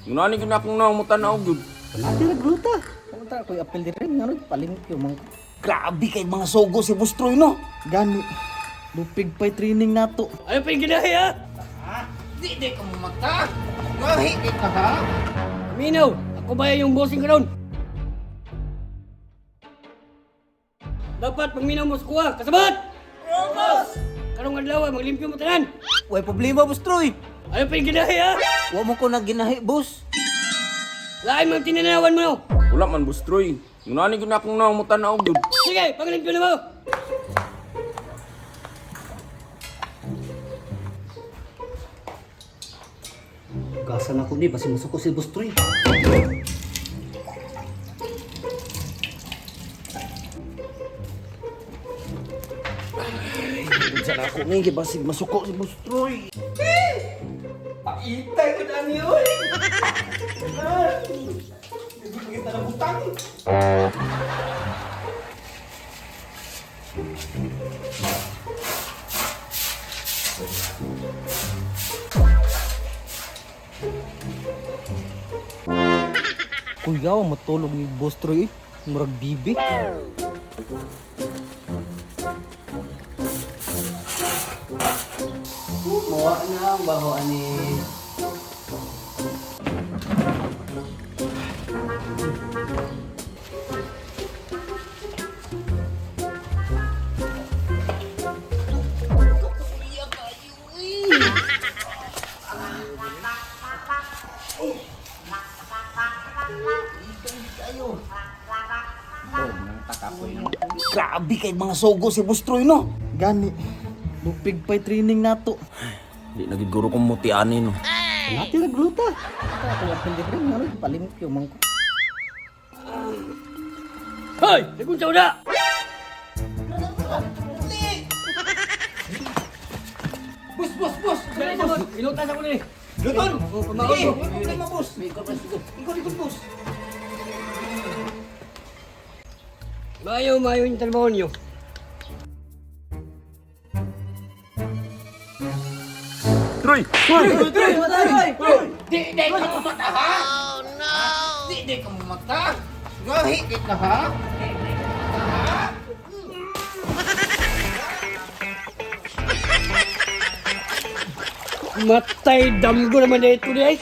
Ngunani ko na akong nangungutan na ugod. Nanti nagluta. Pumunta ako yung apel din nga palimit yung mga... Grabe kay mga sogo si Bustroy, no? Gani. Lupig pa'y training nato. Ano pa yung ginahi, ha? Di ka mamata. Gahi ka ha? Minaw, ako ba yung bossing ka ron? Dapat pagminaw mo sa kuha, kasabat! Boss! Karong adlaw, maglimpyo mo tanan. Way problema, Bustroy. Ano pa yung ginahi, ha? Wa mo ko naginahi, boss. Lain mo ang tinanawan mo, no? Wala man, Bustroy. Ngunani ko na akong nangungutan na ugod. Sige, paglimpyo na mo! Gasan ako ni, basi masuko si Bustroy. Diyan ako ngayon, basig masuko si Bustroy. Paitay ko na niyo, eh. Hindi kita na butang. Kuya, matulog ni Bustroy, eh. Murag bibi. Mawa na ang baho ani. Grabe kay mga sogo si Bustroy, no? Gani. Lupig pa'y training nato. Di nagiguro kong mutiani, no? Nanti nagluta. Ako yung apel din nga palimit yung mga... Hoy! Nagunsaw na! Bus! Inutas ako ni. Luton! Oh, pamaon mo. Problema, boss. Ikot, boss. Mayo yung trabaho niyo. Troy! Di ka mamata, ha? Oh, no! Di ka mamata. Gahi ka, ha? Matay damgo naman na ito, guys.